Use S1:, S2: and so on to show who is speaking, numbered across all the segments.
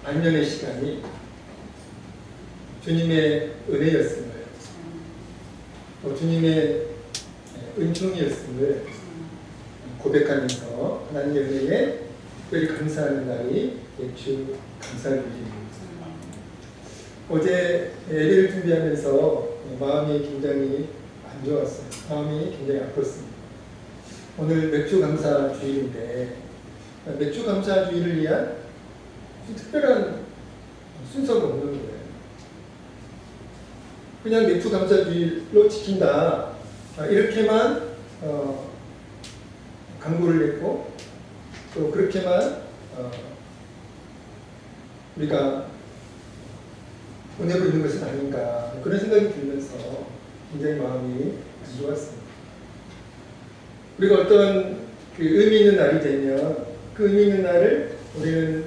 S1: 반년의 시간이 주님의 은혜였음을, 또 주님의 은총이었음을 고백하면서 하나님의 은혜에 특별히 감사하는 날이 맥주 감사주일입니다. 어제 예배를 준비하면서 마음이 굉장히 안 좋았어요. 마음이 굉장히 아팠습니다. 오늘 맥주 감사주일인데 맥주 감사주일을 위한 특별한 순서가 없는 거예요. 그냥 맥주 감사주일로 지킨다, 이렇게만 강구를 했고, 또 그렇게만 우리가 보내고 있는 것은 아닌가, 그런 생각이 들면서 굉장히 마음이 안 좋았습니다. 우리가 어떤 그 의미 있는 날이 되면 그 의미 있는 날을 우리는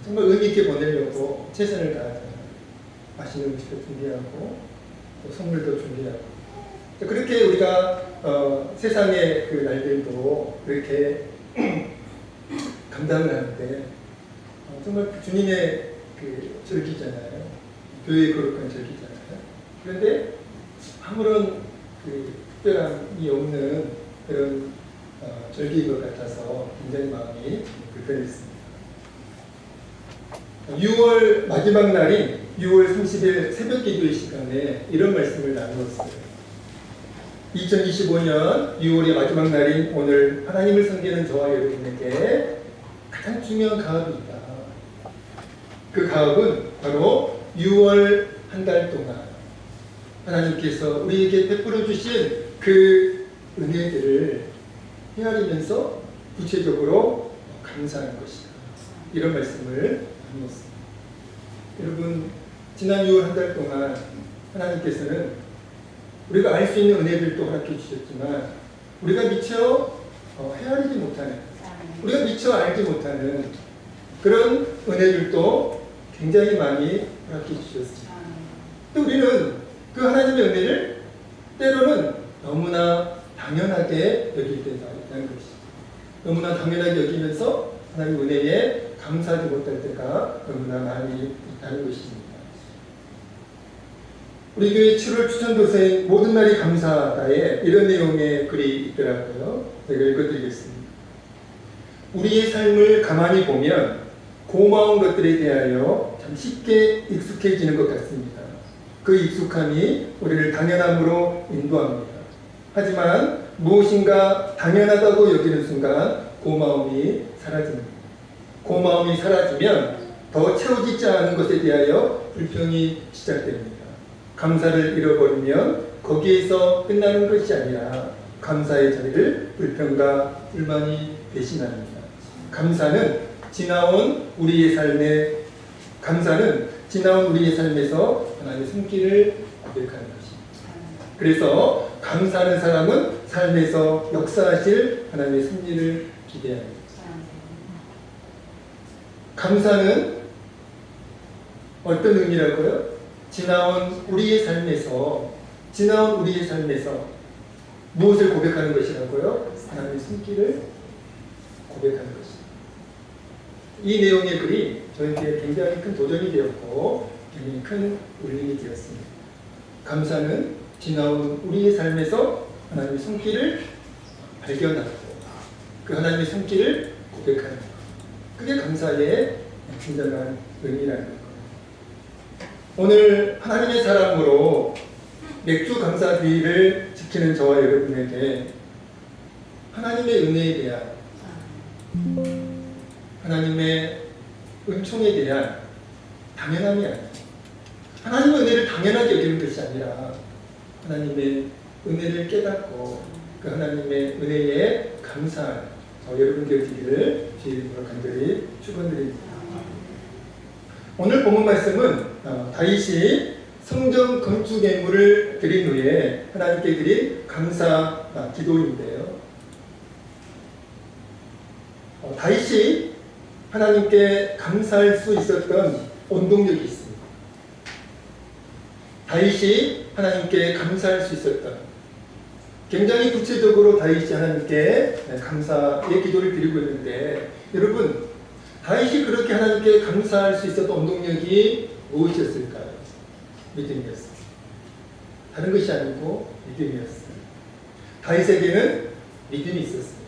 S1: 정말 의미 있게 보내려고 최선을 다하잖아요. 맛있는 음식도 준비하고 또 선물도 준비하고, 그렇게 우리가 세상의 그 날들도 그렇게 감당을 하는데 정말 주님의 그 절기잖아요. 교회의 거룩한 절기잖아요. 그런데 아무런 그 특별함이 없는 그런 절기인 것 같아서 굉장히 마음이 불편했습니다. 6월 마지막 날인 6월 30일 새벽 기도의 시간에 이런 말씀을 나누었어요. 2025년 6월의 마지막 날인 오늘 하나님을 섬기는 저와 여러분에게 가장 중요한 가업이 있다. 그 가업은 바로 6월 한 달 동안 하나님께서 우리에게 베풀어 주신 그 은혜들을 헤아리면서 구체적으로 감사하는 것이다. 이런 말씀을 나누었습니다. 여러분, 지난 6월 한 달 동안 하나님께서는 우리가 알 수 있는 은혜들도 허락해 주셨지만 우리가 미처 헤아리지 못하는, 우리가 미처 알지 못하는 그런 은혜들도 굉장히 많이 허락해 주셨습니다. 또 우리는 그 하나님의 은혜를 때로는 너무나 당연하게 여길 때가 있다는 것이죠. 너무나 당연하게 여기면서 하나님의 은혜에 감사하지 못할 때가 너무나 많이 있다는 것입니다. 우리 교회 7월 추천도서에 모든 날이 감사하다에 이런 내용의 글이 있더라고요. 제가 읽어드리겠습니다. 우리의 삶을 가만히 보면 고마운 것들에 대하여 참 쉽게 익숙해지는 것 같습니다. 그 익숙함이 우리를 당연함으로 인도합니다. 하지만 무엇인가 당연하다고 여기는 순간 고마움이 사라집니다. 고마움이 사라지면 더 채워지지 않은 것에 대하여 불평이 시작됩니다. 감사를 잃어버리면 거기에서 끝나는 것이 아니라 감사의 자리를 불평과 불만이 대신합니다. 감사는 지나온 우리의 삶에서 하나님의 손길을 고백하는 것입니다. 그래서 감사하는 사람은 삶에서 역사하실 하나님의 섭리를 기대합니다. 감사는 어떤 의미라고요? 지나온 우리의 삶에서 무엇을 고백하는 것이라고요? 하나님의 손길을 고백하는 것입니다. 이 내용의 글이 저에게 굉장히 큰 도전이 되었고 굉장히 큰 울림이 되었습니다. 감사는 지나온 우리의 삶에서 하나님의 손길을 발견하고 그 하나님의 손길을 고백하는 것, 그게 감사의 진정한 의미라는 것. 오늘 하나님의 사람으로 맥주 감사주일을 지키는 저와 여러분에게 하나님의 은혜에 대한, 하나님의 은총에 대한 당연함이 아니라, 하나님의 은혜를 당연하게 여기는 것이 아니라 하나님의 은혜를 깨닫고 그 하나님의 은혜에 감사하는 여러분 되시기를 주의 이름으로 간절히 축원드립니다. 오늘 본문 말씀은 다윗이 성전 건축 예물을 드린 후에 하나님께 드린 감사 기도인데요. 다윗이 하나님께 감사할 수 있었던 원동력이 있습니다. 다윗이 하나님께 감사할 수 있었던, 굉장히 구체적으로 다윗이 하나님께 감사의 기도를 드리고 있는데, 여러분, 다윗이 그렇게 하나님께 감사할 수 있었던 원동력이 무엇이었을까요? 믿음이었어요. 다른 것이 아니고 믿음이었어요. 다윗에게는 믿음이 있었어요.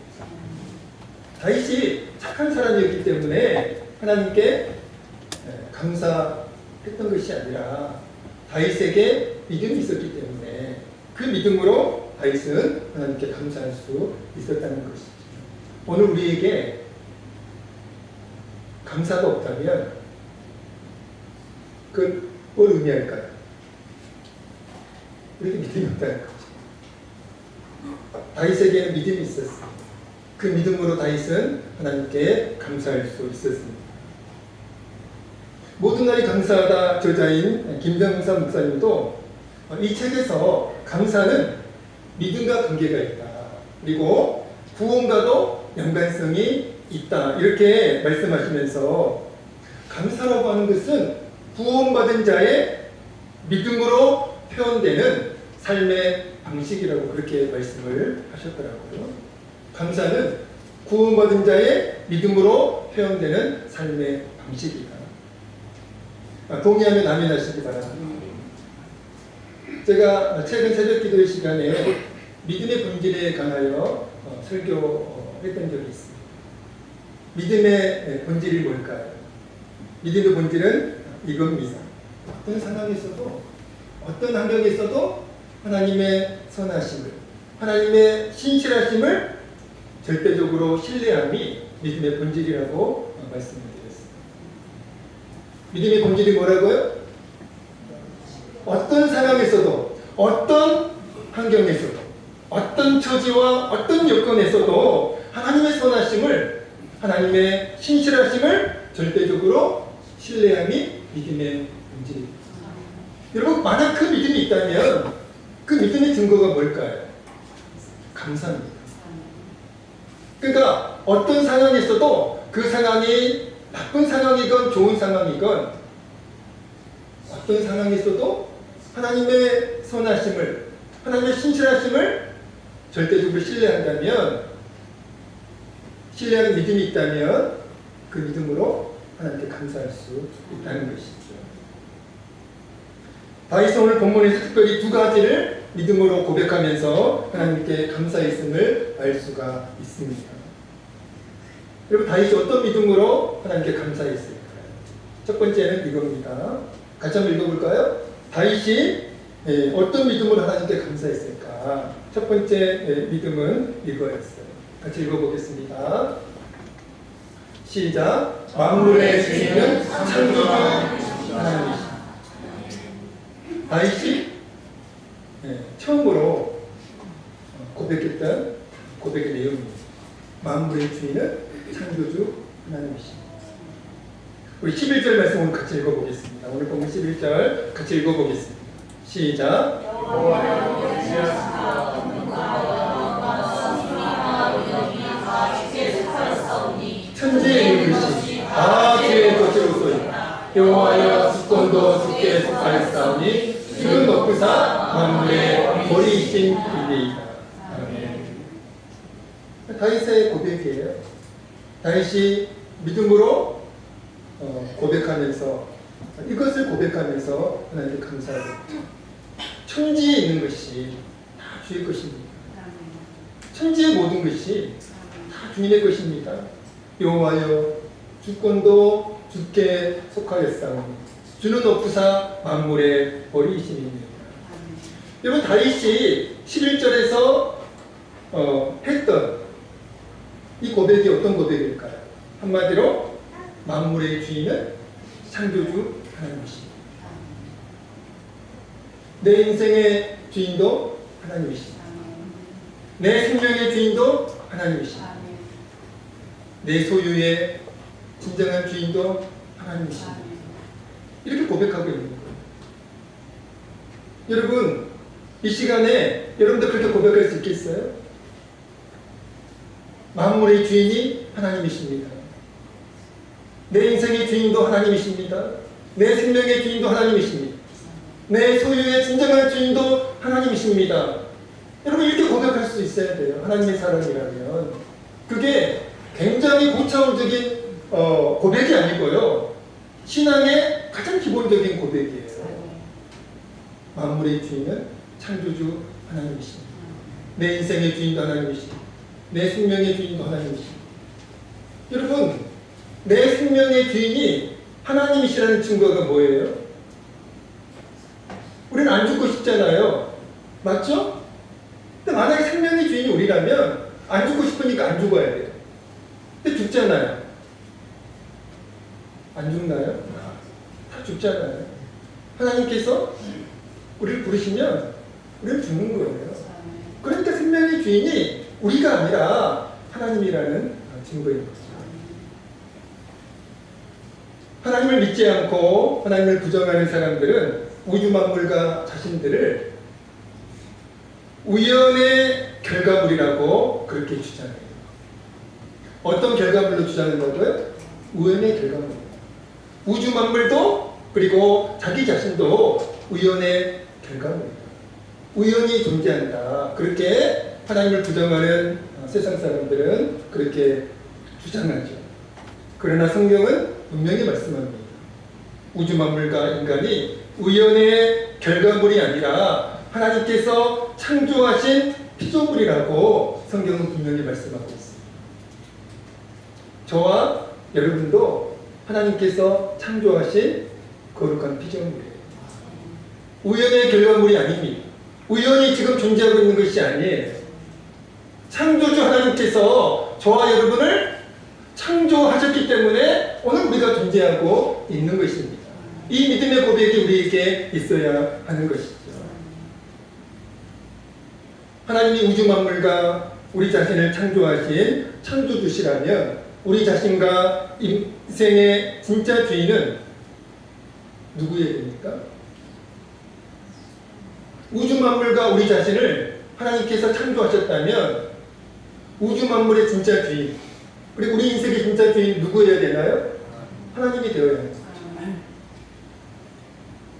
S1: 다윗이 착한 사람이었기 때문에 하나님께 감사했던 것이 아니라 다윗에게 믿음이 있었기 때문에 그 믿음으로 다윗은 하나님께 감사할 수 있었다는 것이죠. 오늘 우리에게 감사가 없다면 그건 뭘 의미할까요? 우리에게 믿음이 없다는 거죠. 다윗에게는 믿음이 있었어요. 그 믿음으로 다윗은 하나님께 감사할 수 있었습니다. 모든 날이 감사하다 저자인 김병사 목사님도 이 책에서 감사는 믿음과 관계가 있다. 그리고 구원과도 연관성이 있다. 이렇게 말씀하시면서 감사라고 하는 것은 구원받은 자의 믿음으로 표현되는 삶의 방식이라고 그렇게 말씀을 하셨더라고요. 감사는 구원받은 자의 믿음으로 표현되는 삶의 방식이다. 동의하면 아멘하시기 바랍니다. 제가 최근 새벽 기도의 시간에 믿음의 본질에 관하여 설교했던 적이 있습니다. 믿음의 본질이 뭘까요? 믿음의 본질은 이겁니다. 어떤 상황에 있어도 어떤 환경에 있어도 하나님의 선하심을, 하나님의 신실하심을 절대적으로 신뢰함이 믿음의 본질이라고 말씀을 드렸습니다. 믿음의 본질이 뭐라고요? 어떤 상황에서도, 어떤 환경에서도, 어떤 처지와 어떤 여건에서도 하나님의 선하심을, 하나님의 신실하심을 절대적으로 신뢰함이 믿음의 본질입니다. 여러분, 만약 그 믿음이 있다면 그 믿음의 증거가 뭘까요? 감사입니다. 그러니까 어떤 상황에 있어도 그 상황이 나쁜 상황이건 좋은 상황이건 어떤 상황에 있어도 하나님의 선하심을, 하나님의 신실하심을 절대적으로 신뢰한다면, 신뢰하는 믿음이 있다면 그 믿음으로 하나님께 감사할 수 있다는 것이죠. 다윗은 오늘 본문에서 특별히 두 가지를 믿음으로 고백하면서 하나님께 감사했음을 알 수가 있습니다. 여러분, 다윗이 어떤 믿음으로 하나님께 감사했을까요? 첫 번째는 이겁니다. 같이 한번 읽어볼까요? 다윗이 어떤 믿음으로 하나님께 감사했을까? 첫 번째 믿음은 이거였어요. 같이 읽어보겠습니다. 시작. 만물의 주인은 창조주 하나님이시다. 다윗이 처음으로 고백했던 고백의 내용입니다. 만물의 주인은 창조주 하나님이십니다. 우리 11절 말씀 오늘 같이 읽어보겠습니다. 오늘 본문 11절 같이 읽어보겠습니다. 시작. 천지에 있는 것이 다 주의 것으로소이다. 여호와여 주권도 주께 속하였사오니 주는 높으사 만물의 머리이신 이니이다. 아멘. 다윗의 고백이에요. 다윗이 믿음으로 고백하면서, 이것을 고백하면서 하나님께 감사하고, 천지에 있는 것이 다 주의 것입니다. 천지의 모든 것이 다 주인의 것입니다. 여호와여 주권도 주께 속하였사오니 주는 높으사 만물의 머리이시니이다. 여러분, 다윗이 11절에서 했던 이 고백이 어떤 고백일까요? 한마디로 만물의 주인은 창조주 하나님이십니다. 내 인생의 주인도 하나님이십니다. 내 생명의 주인도 하나님이십니다. 내 소유의 진정한 주인도 하나님이십니다. 이렇게 고백하고 있는 거예요. 여러분, 이 시간에 여러분도 그렇게 고백할 수 있겠어요? 만물의 주인이 하나님이십니다. 내 인생의 주인도 하나님이십니다. 내 생명의 주인도 하나님이십니다. 내 소유의 진정한 주인도 하나님이십니다. 여러분, 이렇게 고백할 수 있어야 돼요. 하나님의 사람이라면. 그게 굉장히 고차원적인 고백이 아니고요. 신앙의 가장 기본적인 고백이에요. 만물의 주인은 창조주 하나님이십니다. 내 인생의 주인도 하나님이십니다. 내 생명의 주인도 하나님이십니다. 여러분, 내 생명의 주인이 하나님이시라는 증거가 뭐예요? 우리는 안 죽고 싶잖아요. 맞죠? 근데 만약에 생명의 주인이 우리라면 안 죽고 싶으니까 안 죽어야 돼요. 근데 죽잖아요. 안 죽나요? 다 죽잖아요. 하나님께서 우리를 부르시면 우리는 죽는 거예요. 그러니까 생명의 주인이 우리가 아니라 하나님이라는 증거인 거죠. 하나님을 믿지 않고 하나님을 부정하는 사람들은 우주 만물과 자신들을 우연의 결과물이라고 그렇게 주장해요. 어떤 결과물로 주장한다고요? 우연의 결과물. 우주 만물도 그리고 자기 자신도 우연의 결과물이다. 우연히 존재한다. 그렇게 하나님을 부정하는 세상 사람들은 그렇게 주장하죠. 그러나 성경은 분명히 말씀합니다. 우주 만물과 인간이 우연의 결과물이 아니라 하나님께서 창조하신 피조물이라고 성경은 분명히 말씀하고 있습니다. 저와 여러분도 하나님께서 창조하신 거룩한 피조물이에요. 우연의 결과물이 아닙니다. 우연히 지금 존재하고 있는 것이 아니에요. 창조주 하나님께서 저와 여러분을 창조하셨기 때문에 오늘 우리가 존재하고 있는 것입니다. 이 믿음의 고백이 우리에게 있어야 하는 것이죠. 하나님이 우주 만물과 우리 자신을 창조하신 창조주시라면 우리 자신과 인생의 진짜 주인은 누구예요 됩니까? 우주 만물과 우리 자신을 하나님께서 창조하셨다면 우주 만물의 진짜 주인 그리고 우리 인생의 진짜 주인 누구여야 되나요? 하나님이 되어야 합니다.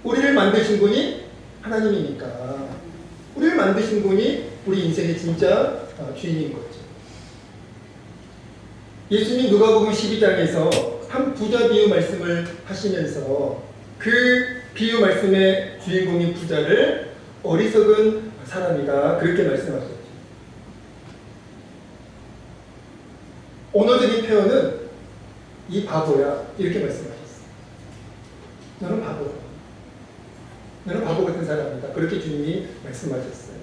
S1: 우리를 만드신 분이 하나님이니까 우리를 만드신 분이 우리 인생의 진짜 주인인 거죠. 예수님 누가복음 12장에서 한 부자 비유 말씀을 하시면서 그 비유 말씀의 주인공인 부자를 어리석은 사람이다 그렇게 말씀하셨죠. 언어적인 표현은 이 바보야 이렇게 말씀하셨어요. 너는 바보다. 너는 바보 같은 사람이다. 그렇게 주님이 말씀하셨어요.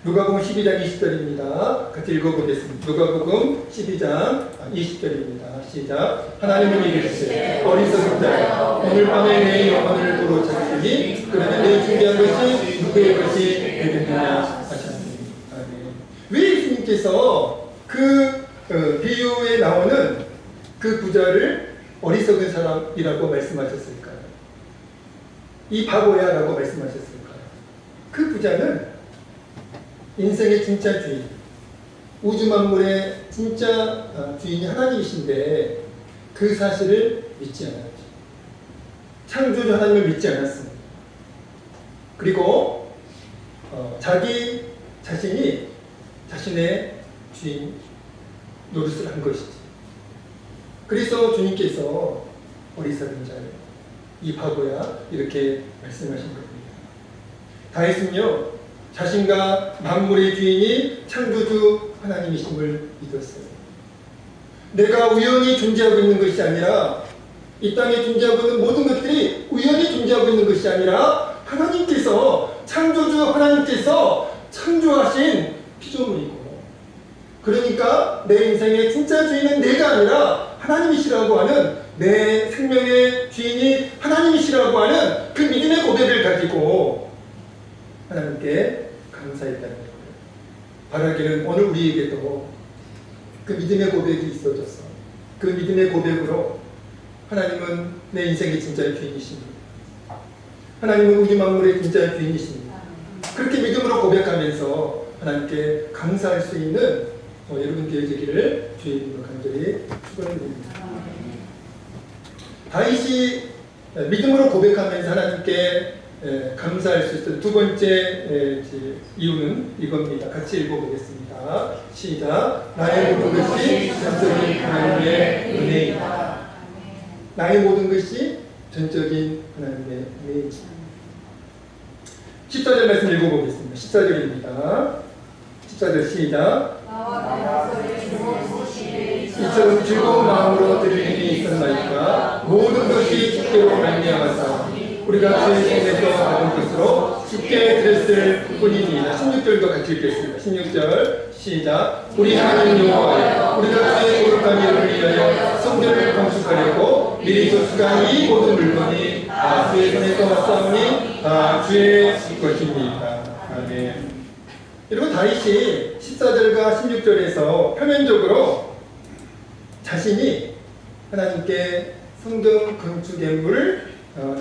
S1: 누가복음 12장 20절입니다. 같이 읽어보겠습니다. 누가복음 12장 20절입니다. 시작. 하나님은 이르시되 어리석은 자야 오늘 밤에 내 영혼을 도로 찾으니 그러면 내 준비한 것이 누구의 것이 되겠느냐 하셨습니다. 왜 예수님께서 그 비유에 나오는 그 부자를 어리석은 사람이라고 말씀하셨을까요? 이 바보야 라고 말씀하셨을까요? 그 부자는 인생의 진짜 주인, 우주 만물의 진짜 주인이 하나님이신데 그 사실을 믿지 않았죠. 창조주 하나님을 믿지 않았습니다. 그리고 자기 자신이 자신의 주인 노릇을 한 것이지. 그래서 주님께서 어리석은 자야, 이 바보야 이렇게 말씀하신 겁니다. 다윗은요 자신과 만물의 주인이 창조주 하나님이심을 믿었어요. 내가 우연히 존재하고 있는 것이 아니라 이 땅에 존재하고 있는 모든 것들이 우연히 존재하고 있는 것이 아니라 하나님께서 창조주 하나님께서 창조하신 피조물이고 그러니까 내 인생의 진짜 주인은 내가 아니라 하나님이시라고 하는 내 생명의 주인이 하나님이시라고 하는 그 믿음의 고백을 가지고 하나님께 감사했다는 거예요. 바라기는 오늘 우리에게도 그 믿음의 고백이 있어져서 그 믿음의 고백으로 하나님은 내 인생의 진짜 주인이십니다. 하나님은 우주 만물의 진짜 주인이십니다. 그렇게 믿음으로 고백하면서 하나님께 감사할 수 있는 여러분 되어지기를 주의 이름으로 간절히 축원드립니다. 다윗이 믿음으로 고백하면서 하나님께 감사할 수 있는 두 번째 이유는 이겁니다. 같이 읽어보겠습니다. 시작. 나의 모든 것이 전적인 하나님의 은혜이다. 나의 모든 것이 전적인 하나님의 은혜입니다. 14절 말씀 읽어보겠습니다. 14절입니다. 14절 시작. 이처럼 즐거운 마음으로 드릴 힘이 있었나이까 모든 것이 주께로 말미암았사 우리가 주의 손에서 받은 것으로 주께 드렸을 뿐이니이다. 16절도 같이 읽겠습니다. 16절 시작. 우리 하나님 여호와여 우리가 주의 거룩한 이름을 위하여 성전을 건축하려고 미리 조수가 이 모든 물건이 다 주의 손에서 왔사오니 다 주의 것입니다. 아멘. 여러분 다윗이 14절과 16절에서 표면적으로 자신이 하나님께 성전 건축 예물을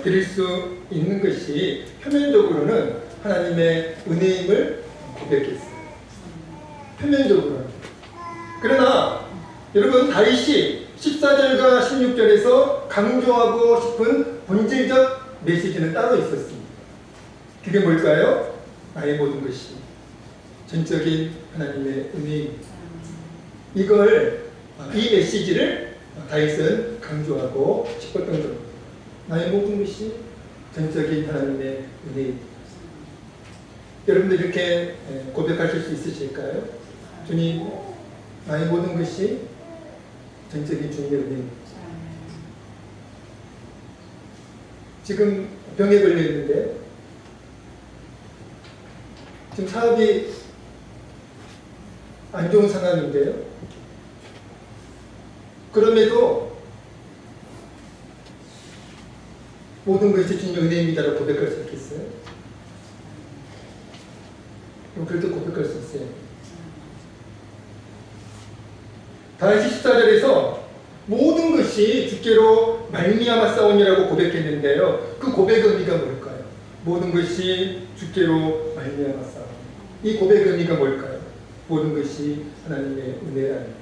S1: 드릴 수 있는 것이 표면적으로는 하나님의 은혜임을 고백했어요. 표면적으로는. 그러나 여러분 다윗이 14절과 16절에서 강조하고 싶은 본질적 메시지는 따로 있었습니다. 그게 뭘까요? 나의 모든 것이 전적인 하나님의 은혜입니다. 이 메시지를 다윗은 강조하고 싶었던 겁니다. 나의 모든 것이 전적인 하나님의 은혜입니다. 여러분들 이렇게 고백하실 수 있으실까요? 주님, 나의 모든 것이 전적인 주님의 은혜입니다. 지금 병에 걸려 있는데 지금 사업이 안 좋은 상황인데요. 그럼에도 모든 것이 주님의 은혜입니다라고 고백할 수 있겠어요? 그래도 고백할 수 있어요. 다윗이 14절에서 모든 것이 주께로 말미암아 싸우니라고 고백했는데요. 그 고백의 의미가 뭘까요? 모든 것이 주께로 말미암아 싸우니. 이 고백의 의미가 뭘까요? 모든 것이 하나님의 은혜라는 것.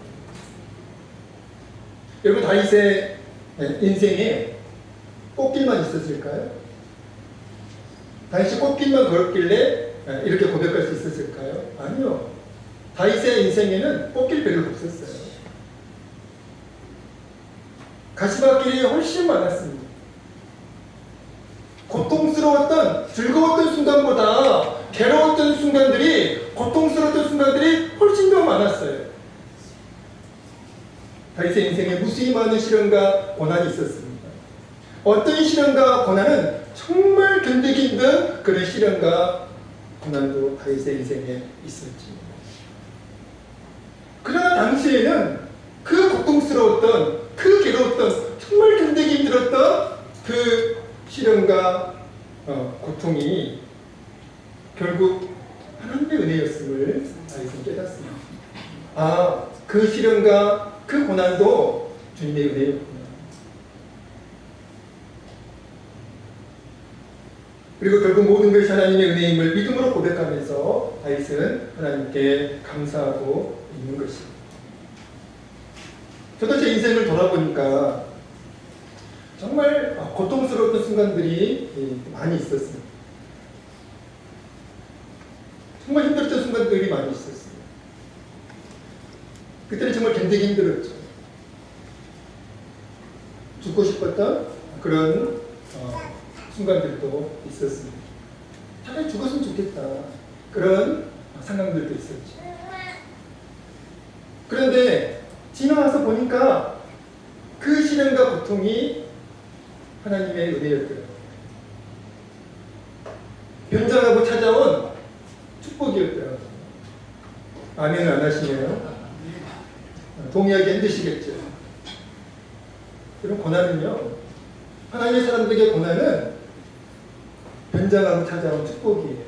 S1: 여러분 다윗의 인생에 꽃길만 있었을까요? 다윗이 꽃길만 걸었길래 이렇게 고백할 수 있었을까요? 아니요. 다윗의 인생에는 꽃길 별로 없었어요. 가시밭길이 훨씬 많았습니다. 고통스러웠던, 즐거웠던 순간보다 괴로웠던 순간들이, 고통스러웠던 순간들이 훨씬 더 많았어요. 다윗의 인생에 무수히 많은 시련과 고난이 있었습니다. 어떤 시련과 고난은 정말 견디기 힘든 그런 시련과 고난도 다윗의 인생에 있었지. 그러나 당시에는 그 고통스러웠던, 그 괴로웠던, 정말 견디기 힘들었던 그 시련과 고통이 결국 하나님의 은혜였음을 다윗은 깨닫습니다. 아, 그 시련과 그 고난도 주님의 은혜였구나. 그리고 결국 모든 것이 하나님의 은혜임을 믿음으로 고백하면서 다윗은 하나님께 감사하고 있는 것입니다. 저도 제 인생을 돌아보니까 정말 고통스러웠던 순간들이 많이 있었습니다. 정말 힘들었던 순간들이 많이 있었어요. 그때는 정말 견디기 힘들었죠. 죽고 싶었던 그런 순간들도 있었습니다. 차라리 죽었으면 좋겠다. 그런 상황들도 있었죠. 그런데 지나와서 보니까 그 시련과 고통이 하나님의 은혜였더라고요. 변장하고 찾아온 축복이었더라고요. 아멘을 안 하시네요. 동의하기 힘드시겠죠. 그럼 고난은요, 하나님의 사람들에게 고난은 변장하고 찾아온 축복이에요.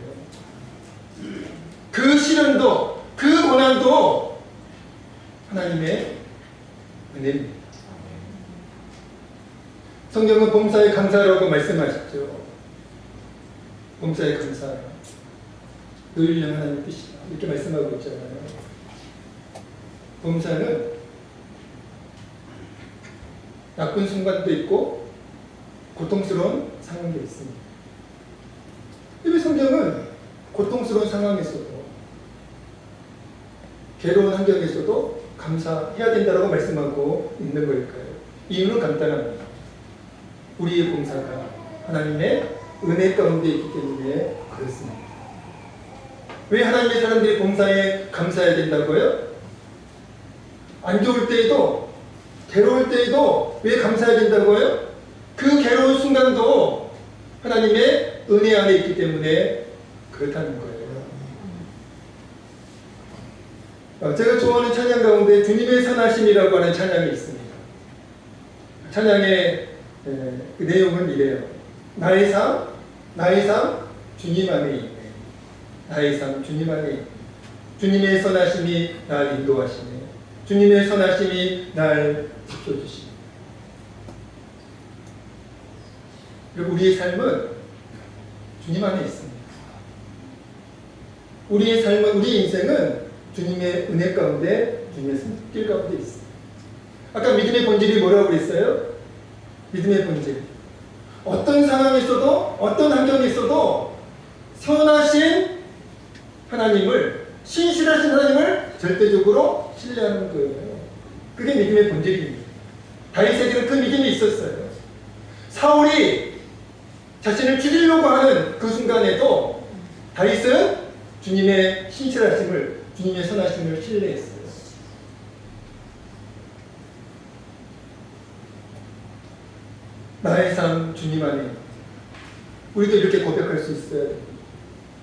S1: 그 시련도, 그 고난도 하나님의 은혜입니다. 성경은 범사에 감사라고 말씀하시죠. 범사에 감사하라. 너희를 향한 하나님의 뜻이다. 이렇게 말씀하고 있잖아요. 범사는 나쁜 순간도 있고 고통스러운 상황도 있습니다. 이 성경은 고통스러운 상황에서도 괴로운 환경에서도 감사해야 된다고 말씀하고 있는 걸까요? 이유는 간단합니다. 우리의 봉사가 하나님의 은혜 가운데 있기 때문에 그렇습니다. 왜 하나님의 사람들이 봉사에 감사해야 된다고요? 안 좋을 때에도, 괴로울 때에도 왜 감사해야 된다고요? 그 괴로운 순간도 하나님의 은혜 안에 있기 때문에 그렇다는 거예요. 제가 좋아하는 찬양 가운데 주님의 선하심이라고 하는 찬양이 있습니다. 찬양의 그 내용은 이래요. 나의 삶 주님 안에 있네. 나의 삶 주님 안에 있네. 주님의 선하심이 날 인도하시네. 주님의 선하심이 날 지켜주시네. 그리고 우리의 삶은 주님 안에 있습니다. 우리의 삶은, 우리 인생은 주님의 은혜 가운데, 주님의 손길 가운데 있습니다. 아까 믿음의 본질이 뭐라고 그랬어요? 믿음의 본질. 어떤 상황이 있어도, 어떤 환경이 있어도 선하신 하나님을, 신실하신 하나님을 절대적으로 신뢰하는 거예요. 그게 믿음의 본질입니다. 다윗에게는 그 믿음이 있었어요. 사울이 자신을 죽이려고 하는 그 순간에도 다윗은 주님의 신실하심을, 주님의 선하심을 신뢰했어요. 나의 삶 주님 안에, 우리도 이렇게 고백할 수 있어요.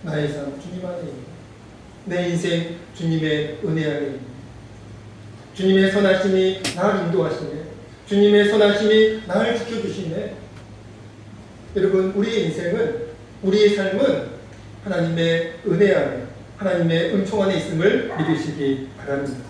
S1: 나의 삶 주님 안에, 내 인생 주님의 은혜 안에, 주님의 선하심이 나를 인도하시네. 주님의 선하심이 나를 지켜주시네. 여러분, 우리의 인생은, 우리의 삶은 하나님의 은혜 안에, 하나님의 은총 안에 있음을 믿으시기 바랍니다.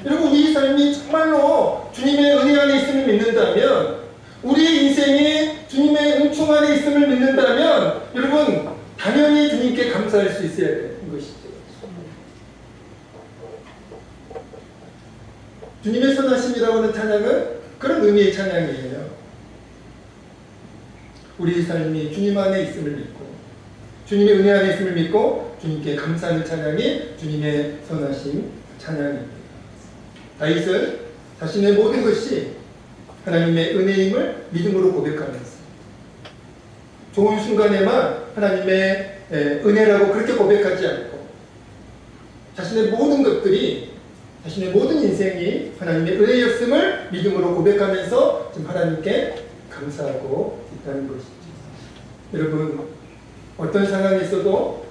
S1: 여러분, 우리 삶이 정말로 주님의 은혜 안에 있음을 믿는다면, 우리의 인생이 주님의 은총 안에 있음을 믿는다면, 여러분, 당연히 주님께 감사할 수 있어야 되는 것이죠. 주님의 선하심이라고 하는 찬양은 그런 의미의 찬양이에요. 우리의 삶이 주님 안에 있음을 믿고, 주님의 은혜 안에 있음을 믿고 주님께 감사하는 찬양이 주님의 선하심 찬양입니다. 다윗은 자신의 모든 것이 하나님의 은혜임을 믿음으로 고백하면서, 좋은 순간에만 하나님의 은혜라고 그렇게 고백하지 않고, 자신의 모든 것들이, 자신의 모든 인생이 하나님의 은혜였음을 믿음으로 고백하면서 지금 하나님께 감사하고 있다는 것이죠. 여러분, 어떤 상황이 있어도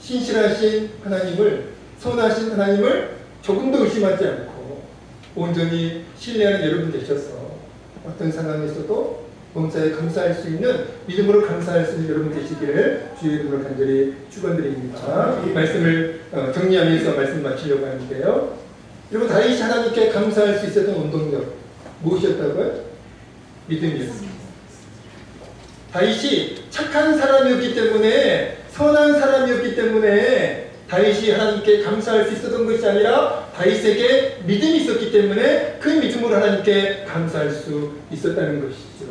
S1: 신실하신 하나님을, 선하신 하나님을 조금도 의심하지 않고 온전히 신뢰하는 여러분 되셔서 어떤 상황이 있어도 봉사에 감사할 수 있는, 믿음으로 감사할 수 있는 여러분 되시기를 주의 이름으로 간절히 축원드립니다. 말씀을 정리하면서 말씀 마치려고 하는데요. 여러분, 다윗이 하나님께 감사할 수 있었던 원동력 무엇이었다고요? 믿음이었습니다. 다윗이 착한 사람이었기 때문에, 선한 사람이었기 때문에 다윗이 하나님께 감사할 수 있었던 것이 아니라 다윗에게 믿음이 있었기 때문에 그 믿음으로 하나님께 감사할 수 있었다는 것이죠.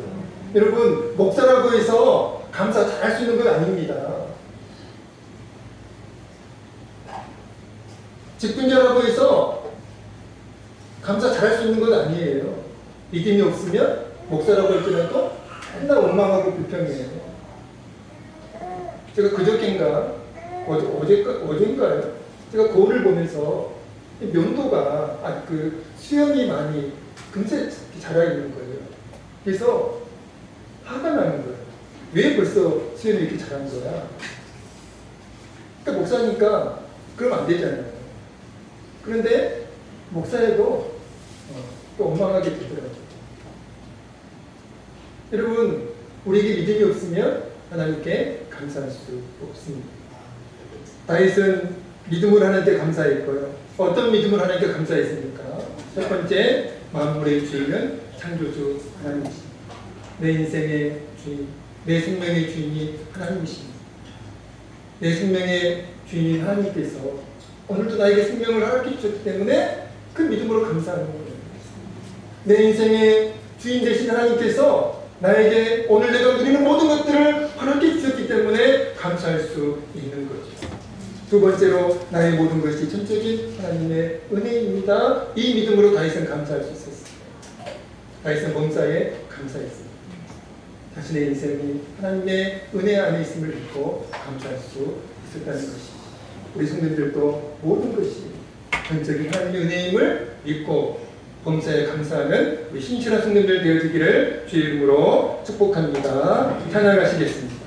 S1: 여러분, 목사라고 해서 감사 잘할 수 있는 건 아닙니다. 직분자라고 해서 감사 잘할 수 있는 건 아니에요. 믿음이 없으면 목사라고 할지라도 맨날 원망하고 불평해요. 제가 그저께인가 어제인가요? 제가 거울을 보면서 면도가 그 수염이 많이 금세 자라 있는 거예요. 그래서 화가 나는 거예요. 왜 벌써 수염이 이렇게 자란 거야? 그러니까 목사니까 그러면 안 되잖아요. 그런데 목사에도 또 원망하게 되더라고요. 여러분, 우리에게 믿음이 없으면 하나님께 감사할 수 없습니다. 다윗은 믿음으로 하나님께 감사했고요. 어떤 믿음으로 하나님께 감사했습니까? 첫 번째, 만물의 주인은 창조주 하나님이십니다. 내 인생의 주인, 내 생명의 주인이 하나님이십니다. 내 생명의 주인인 하나님께서 오늘도 나에게 생명을 허락해 주셨기 때문에 그 믿음으로 감사하는 거예요. 내 인생의 주인 되신 하나님께서 나에게 오늘 내가 누리는 모든 것들을 허락해 주셨기 때문에 감사할 수 있는 거죠. 두 번째로, 나의 모든 것이 전적인 하나님의 은혜입니다. 이 믿음으로 다윗은 감사할 수 있었어요. 다윗은 범사에 감사했습니다. 자신의 인생이 하나님의 은혜 안에 있음을 믿고 감사할 수 있었다는 것이, 우리 성도들도 모든 것이 전적인 하나님의 은혜임을 믿고 범사에 감사하는 우리 신실한 성도들 되어주기를 주의 이름으로 축복합니다. 찬양하시겠습니다.